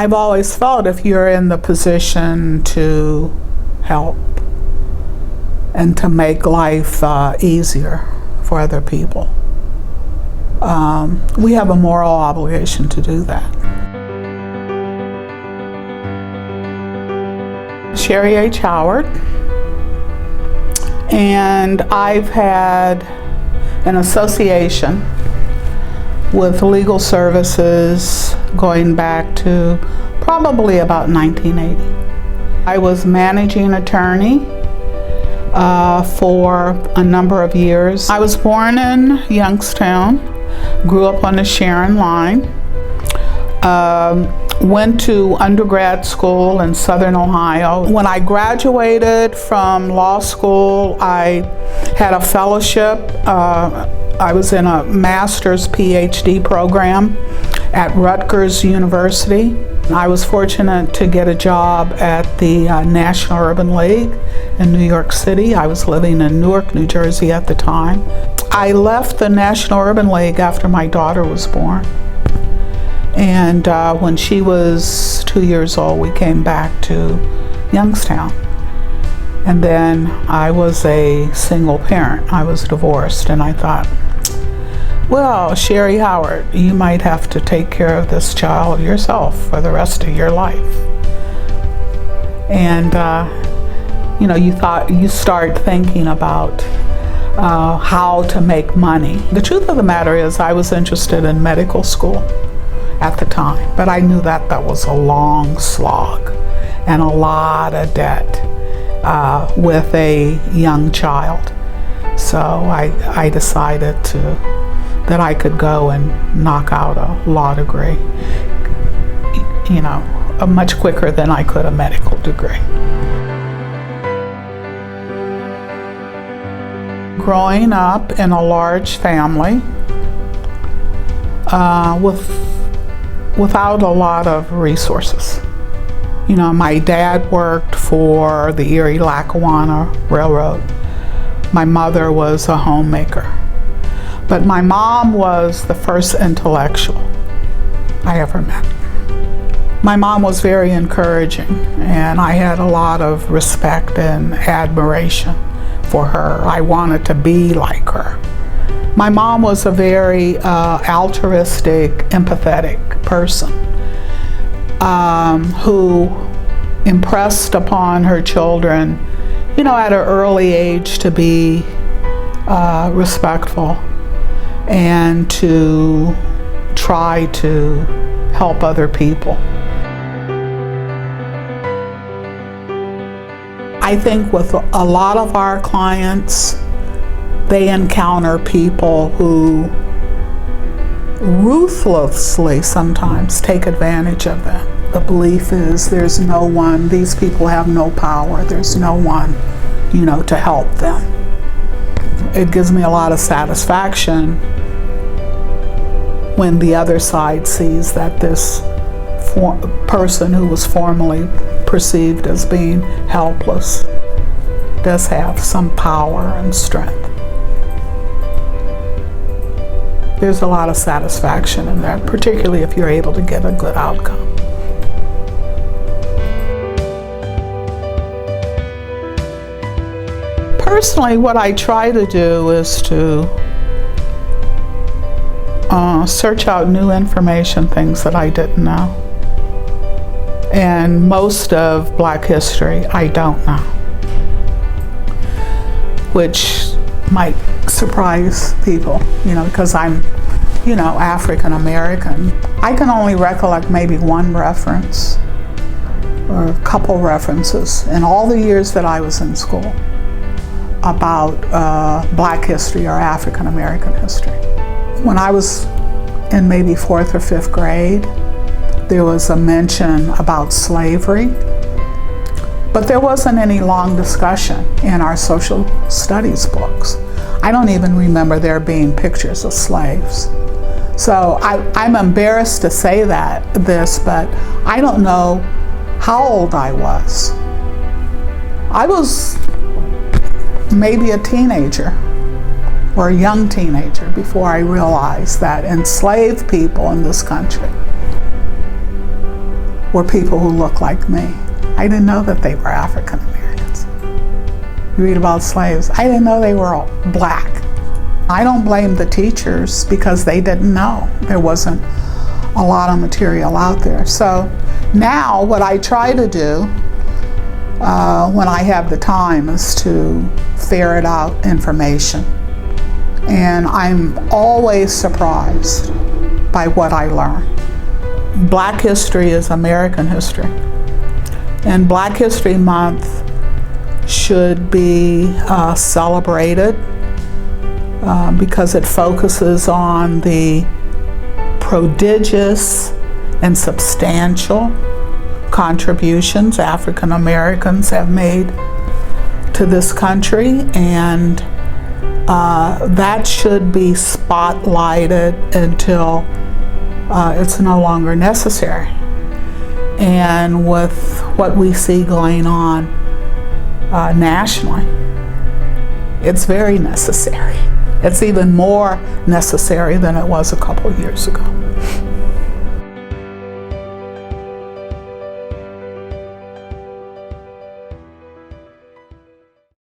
I've always felt if you're in the position to help and to make life easier for other people, we have a moral obligation to do that. Cherie H. Howard, and I've had an association with legal services going back to probably about 1980. I was managing attorney for a number of years. I was born in Youngstown, grew up on the Sharon line, went to undergrad school in Southern Ohio. When I graduated from law school, I had a fellowship. I was in a master's PhD program at Rutgers University. I was fortunate to get a job at the National Urban League in New York City. I was living in Newark, New Jersey at the time. I left the National Urban League after my daughter was born. And when she was 2 years old, we came back to Youngstown. And then I was a single parent. I was divorced, and I thought, well, Cherie Howard, you might have to take care of this child yourself for the rest of your life. And you start thinking about how to make money. The truth of the matter is I was interested in medical school at the time, but I knew that was a long slog and a lot of debt with a young child. So I decided that I could go and knock out a law degree, much quicker than I could a medical degree. Growing up in a large family without a lot of resources. My dad worked for the Erie-Lackawanna Railroad. My mother was a homemaker. But my mom was the first intellectual I ever met. My mom was very encouraging, and I had a lot of respect and admiration for her. I wanted to be like her. My mom was a very altruistic, empathetic person who impressed upon her children, at an early age to be respectful and to try to help other people. I think with a lot of our clients, they encounter people who ruthlessly sometimes take advantage of them. The belief is there's no one, these people have no power, there's no one, to help them. It gives me a lot of satisfaction when the other side sees that this person who was formerly perceived as being helpless does have some power and strength. There's a lot of satisfaction in that, particularly if you're able to get a good outcome. Personally, what I try to do is to search out new information, things that I didn't know. And most of Black history I don't know, which might surprise people, because I'm, African American. I can only recollect maybe one reference or a couple references in all the years that I was in school about Black history or African American history. When I was in maybe 4th or 5th grade, there was a mention about slavery, but there wasn't any long discussion in our social studies books. I don't even remember there being pictures of slaves. So I'm embarrassed to say this, but I don't know how old I was. I was maybe a teenager or a young teenager before I realized that enslaved people in this country were people who looked like me. I didn't know that they were African Americans. You read about slaves. I didn't know they were all black. I don't blame the teachers because they didn't know. There wasn't a lot of material out there. So now what I try to do when I have the time is to ferret out information. And I'm always surprised by what I learn. Black history is American history. And Black History Month should be celebrated because it focuses on the prodigious and substantial contributions African Americans have made to this country, and that should be spotlighted until it's no longer necessary. And with what we see going on nationally, it's very necessary. It's even more necessary than it was a couple years ago.